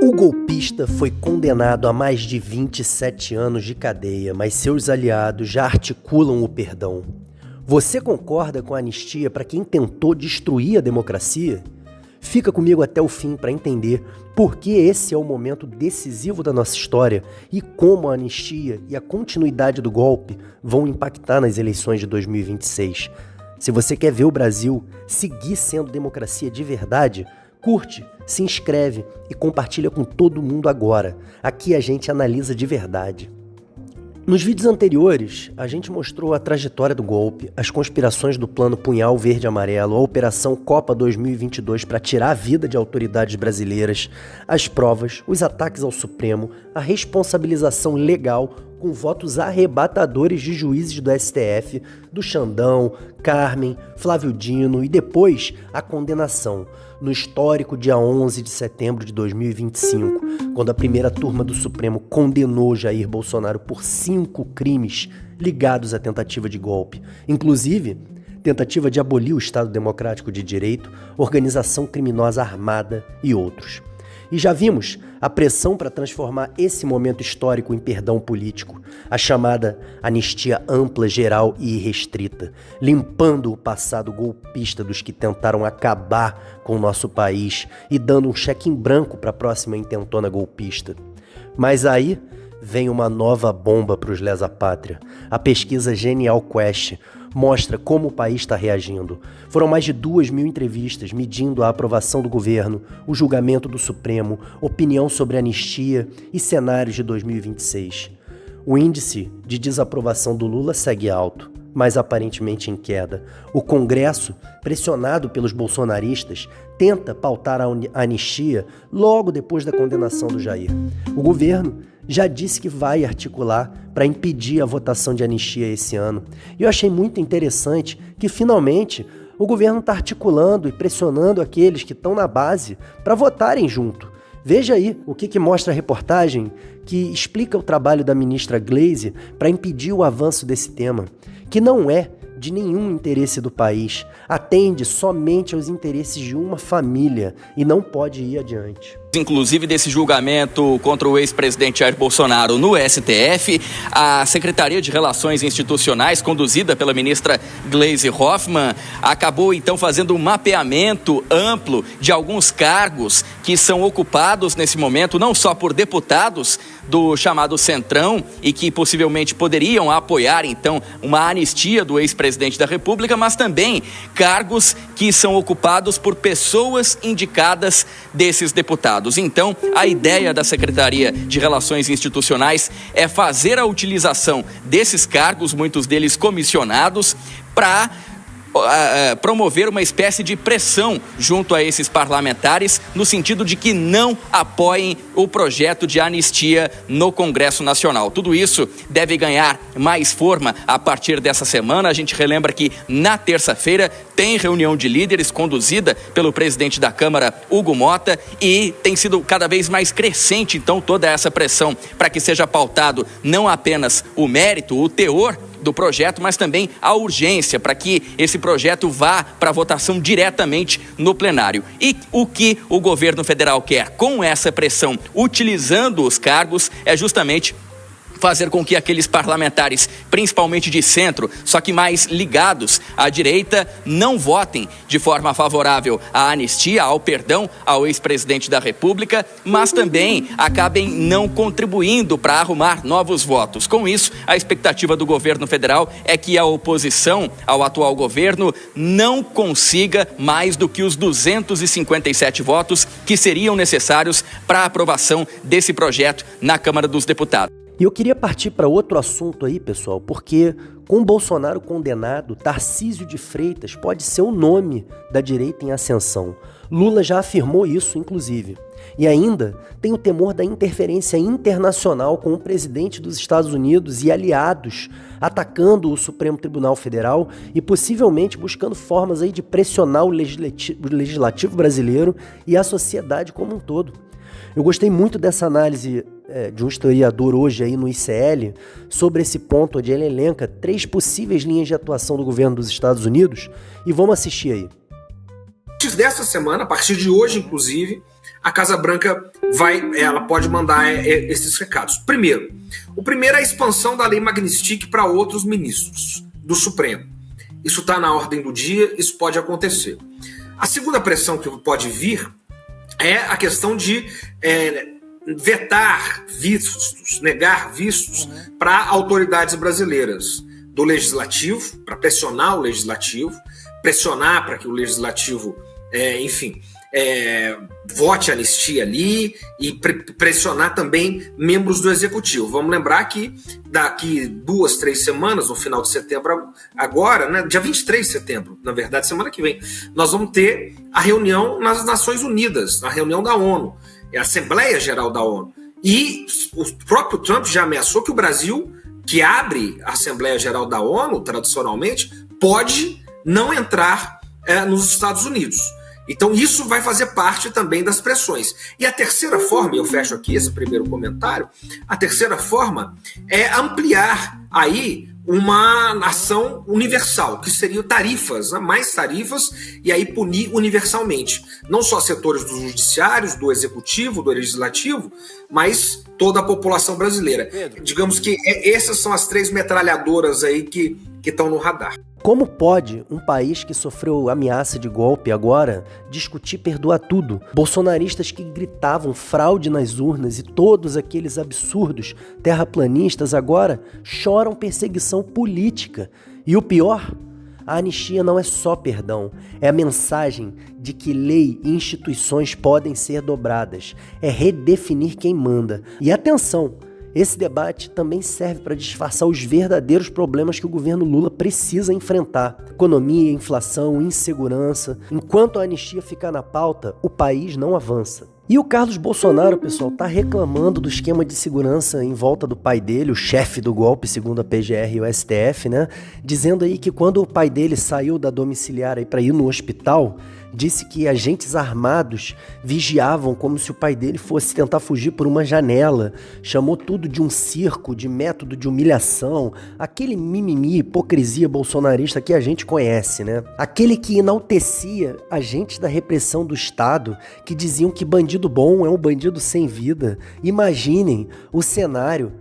O golpista foi condenado a mais de 27 anos de cadeia, mas seus aliados já articulam o perdão. Você concorda com a anistia para quem tentou destruir a democracia? Fica comigo até o fim para entender por que esse é o momento decisivo da nossa história e como a anistia e a continuidade do golpe vão impactar nas eleições de 2026. Se você quer ver o Brasil seguir sendo democracia de verdade, curte, se inscreve e compartilha com todo mundo agora. Aqui a gente analisa de verdade. Nos vídeos anteriores, a gente mostrou a trajetória do golpe, as conspirações do Plano Punhal Verde e Amarelo, a Operação Copa 2022 para tirar a vida de autoridades brasileiras, as provas, os ataques ao Supremo, a responsabilização legal com votos arrebatadores de juízes do STF, do Xandão, Carmen, Flávio Dino e depois a condenação, no histórico dia 11 de setembro de 2025, quando a primeira turma do Supremo condenou Jair Bolsonaro por 5 crimes ligados à tentativa de golpe, inclusive tentativa de abolir o Estado Democrático de Direito, organização criminosa armada e outros. E já vimos a pressão para transformar esse momento histórico em perdão político, a chamada anistia ampla, geral e irrestrita, limpando o passado golpista dos que tentaram acabar com o nosso país e dando um cheque em branco para a próxima intentona golpista. Mas aí vem uma nova bomba para os lesa-pátria. A pesquisa Genial Quest mostra como o país está reagindo. Foram mais de 2.000 entrevistas medindo a aprovação do governo, o julgamento do Supremo, opinião sobre anistia e cenários de 2026. O índice de desaprovação do Lula segue alto, mas aparentemente em queda. O Congresso, pressionado pelos bolsonaristas, tenta pautar a anistia logo depois da condenação do Jair. O governo já disse que vai articular para impedir a votação de anistia esse ano. E eu achei muito interessante que, finalmente, o governo está articulando e pressionando aqueles que estão na base para votarem junto. Veja aí o que mostra a reportagem que explica o trabalho da ministra Gleisi para impedir o avanço desse tema, que não é de nenhum interesse do país, atende somente aos interesses de uma família e não pode ir adiante. Inclusive desse julgamento contra o ex-presidente Jair Bolsonaro no STF, a Secretaria de Relações Institucionais, conduzida pela ministra Gleisi Hoffmann, acabou então fazendo um mapeamento amplo de alguns cargos que são ocupados nesse momento, não só por deputados do chamado Centrão e que possivelmente poderiam apoiar então uma anistia do ex-presidente da República, mas também cargos que são ocupados por pessoas indicadas desses deputados. Então, a ideia da Secretaria de Relações Institucionais é fazer a utilização desses cargos, muitos deles comissionados, para promover uma espécie de pressão junto a esses parlamentares, no sentido de que não apoiem o projeto de anistia no Congresso Nacional. Tudo isso deve ganhar mais forma a partir dessa semana. A gente relembra que na terça-feira tem reunião de líderes conduzida pelo presidente da Câmara, Hugo Mota, e tem sido cada vez mais crescente, então, toda essa pressão para que seja pautado não apenas o mérito, o teor do projeto, mas também a urgência para que esse projeto vá para votação diretamente no plenário. E o que o governo federal quer com essa pressão, utilizando os cargos, é justamente fazer com que aqueles parlamentares, principalmente de centro, só que mais ligados à direita, não votem de forma favorável à anistia, ao perdão ao ex-presidente da República, mas também acabem não contribuindo para arrumar novos votos. Com isso, a expectativa do governo federal é que a oposição ao atual governo não consiga mais do que os 257 votos que seriam necessários para a aprovação desse projeto na Câmara dos Deputados. E eu queria partir para outro assunto aí, pessoal, porque com Bolsonaro condenado, Tarcísio de Freitas pode ser o nome da direita em ascensão. Lula já afirmou isso, inclusive. E ainda tem o temor da interferência internacional com o presidente dos Estados Unidos e aliados atacando o Supremo Tribunal Federal e possivelmente buscando formas aí de pressionar o legislativo brasileiro e a sociedade como um todo. Eu gostei muito dessa análise de um historiador hoje aí no ICL sobre esse ponto, onde ele elenca 3 possíveis linhas de atuação do governo dos Estados Unidos, e vamos assistir aí. Antes dessa semana, a partir de hoje inclusive, a Casa Branca ela pode mandar esses recados. O primeiro é a expansão da Lei Magnitsky para outros ministros do Supremo. Isso está na ordem do dia, isso pode acontecer. A segunda pressão que pode vir é a questão de vetar vistos, negar vistos para autoridades brasileiras do Legislativo, para pressionar o Legislativo, pressionar para que o Legislativo, vote a anistia ali e pressionar também membros do Executivo. Vamos lembrar que daqui 2, 3 semanas, no final de setembro agora, né, dia 23 de setembro, na verdade, semana que vem, nós vamos ter a reunião nas Nações Unidas, a reunião da ONU, a Assembleia Geral da ONU. E o próprio Trump já ameaçou que o Brasil, que abre a Assembleia Geral da ONU, tradicionalmente, pode não entrar nos Estados Unidos. Então isso vai fazer parte também das pressões. E a terceira forma, e eu fecho aqui esse primeiro comentário, a terceira forma é ampliar aí uma ação universal, que seriam tarifas, né? Mais tarifas, e aí punir universalmente. Não só setores dos judiciários, do executivo, do legislativo, mas toda a população brasileira. Pedro, digamos que essas são as 3 metralhadoras aí que estão no radar. Como pode um país que sofreu ameaça de golpe agora discutir perdoar tudo? Bolsonaristas que gritavam fraude nas urnas e todos aqueles absurdos terraplanistas agora choram perseguição política. E o pior, a anistia não é só perdão, é a mensagem de que lei e instituições podem ser dobradas, é redefinir quem manda. E atenção! Esse debate também serve para disfarçar os verdadeiros problemas que o governo Lula precisa enfrentar. Economia, inflação, insegurança. Enquanto a anistia ficar na pauta, o país não avança. E o Carlos Bolsonaro, pessoal, tá reclamando do esquema de segurança em volta do pai dele, o chefe do golpe, segundo a PGR e o STF, né? Dizendo aí que quando o pai dele saiu da domiciliar aí para ir no hospital, disse que agentes armados vigiavam como se o pai dele fosse tentar fugir por uma janela. Chamou tudo de um circo, de método de humilhação. Aquele mimimi, hipocrisia bolsonarista que a gente conhece, né? Aquele que enaltecia agentes da repressão do Estado, que diziam que bandido bom é um bandido sem vida. Imaginem o cenário.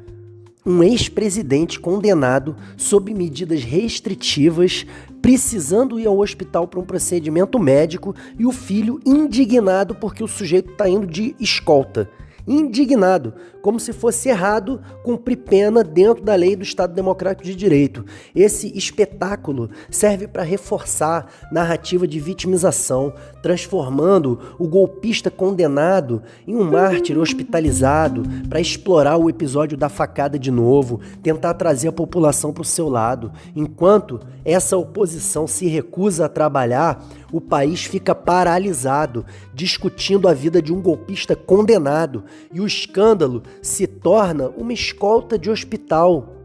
Um ex-presidente condenado sob medidas restritivas, precisando ir ao hospital para um procedimento médico, e o filho indignado porque o sujeito está indo de escolta. Indignado, como se fosse errado cumprir pena dentro da lei do Estado Democrático de Direito. Esse espetáculo serve para reforçar narrativa de vitimização, transformando o golpista condenado em um mártir hospitalizado, para explorar o episódio da facada de novo, tentar trazer a população para o seu lado. Enquanto essa oposição se recusa a trabalhar, o país fica paralisado, discutindo a vida de um golpista condenado, e o escândalo se torna uma escolta de hospital.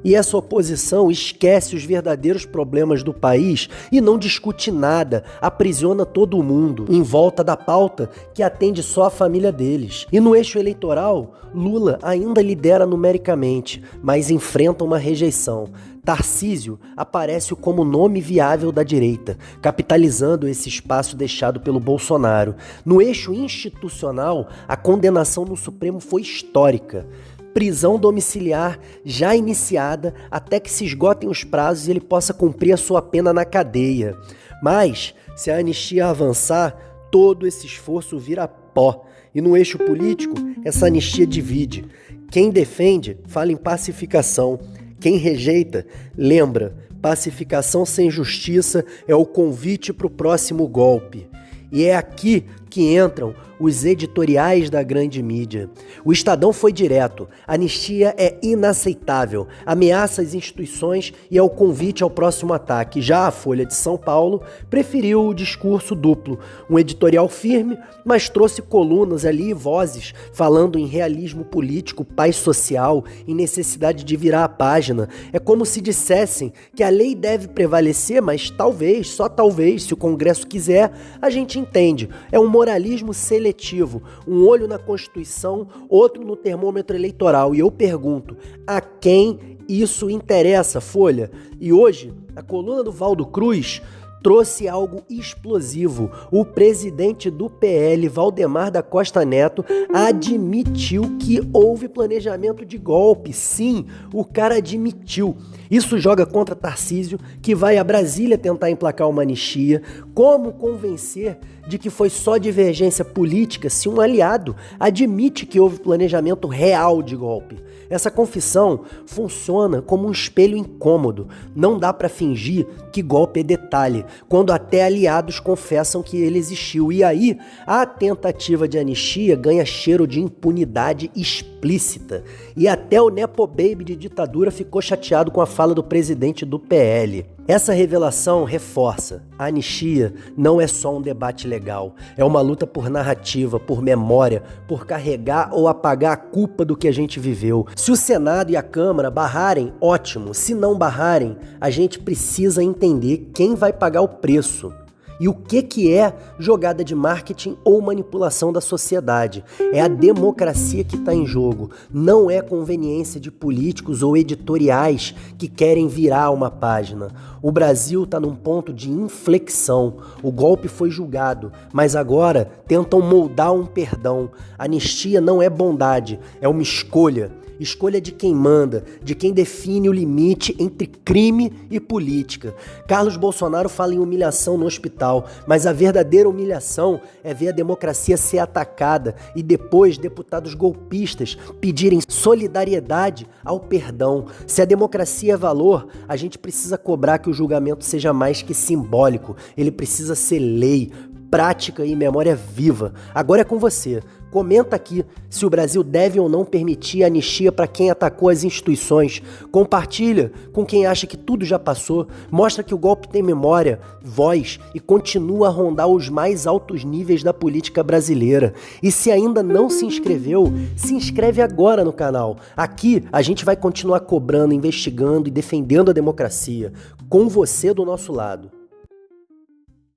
E essa oposição esquece os verdadeiros problemas do país e não discute nada, aprisiona todo mundo em volta da pauta que atende só a família deles. E no eixo eleitoral, Lula ainda lidera numericamente, mas enfrenta uma rejeição. Tarcísio aparece como nome viável da direita, capitalizando esse espaço deixado pelo Bolsonaro. No eixo institucional, a condenação no Supremo foi histórica. Prisão domiciliar já iniciada até que se esgotem os prazos e ele possa cumprir a sua pena na cadeia. Mas, se a anistia avançar, todo esse esforço vira pó. E no eixo político, essa anistia divide. Quem defende, fala em pacificação. Quem rejeita, lembra, pacificação sem justiça é o convite para o próximo golpe. E é aqui que entram os editoriais da grande mídia. O Estadão foi direto. Anistia é inaceitável, ameaça as instituições e é o convite ao próximo ataque. Já a Folha de São Paulo preferiu o discurso duplo. Um editorial firme, mas trouxe colunas ali e vozes falando em realismo político, paz social e necessidade de virar a página. É como se dissessem que a lei deve prevalecer, mas talvez, só talvez, se o Congresso quiser, a gente entende. É um moralismo seletivo, um olho na Constituição, outro no termômetro eleitoral. E eu pergunto, a quem isso interessa, Folha? E hoje, a coluna do Valdo Cruz trouxe algo explosivo. O presidente do PL, Valdemar da Costa Neto, admitiu que houve planejamento de golpe. Sim, o cara admitiu. Isso joga contra Tarcísio, que vai a Brasília tentar emplacar uma anistia. Como convencer de que foi só divergência política se um aliado admite que houve planejamento real de golpe? Essa confissão funciona como um espelho incômodo. Não dá para fingir que golpe é detalhe, quando até aliados confessam que ele existiu. E aí, a tentativa de anistia ganha cheiro de impunidade explícita. E até o Nepo Baby de ditadura ficou chateado com a fala do presidente do PL. Essa revelação reforça: a anistia não é só um debate legal, é uma luta por narrativa, por memória, por carregar ou apagar a culpa do que a gente viveu. Se o Senado e a Câmara barrarem, ótimo. Se não barrarem, a gente precisa entender quem vai pagar o preço. E o que é jogada de marketing ou manipulação da sociedade? É a democracia que está em jogo. Não é conveniência de políticos ou editoriais que querem virar uma página. O Brasil está num ponto de inflexão. O golpe foi julgado, mas agora tentam moldar um perdão. Anistia não é bondade, é uma escolha. Escolha de quem manda, de quem define o limite entre crime e política. Carlos Bolsonaro fala em humilhação no hospital, mas a verdadeira humilhação é ver a democracia ser atacada e depois deputados golpistas pedirem solidariedade ao perdão. Se a democracia é valor, a gente precisa cobrar que o julgamento seja mais que simbólico. Ele precisa ser lei, prática e memória viva. Agora é com você. Comenta aqui se o Brasil deve ou não permitir anistia para quem atacou as instituições. Compartilha com quem acha que tudo já passou. Mostra que o golpe tem memória, voz e continua a rondar os mais altos níveis da política brasileira. E se ainda não se inscreveu, se inscreve agora no canal. Aqui a gente vai continuar cobrando, investigando e defendendo a democracia. Com você do nosso lado.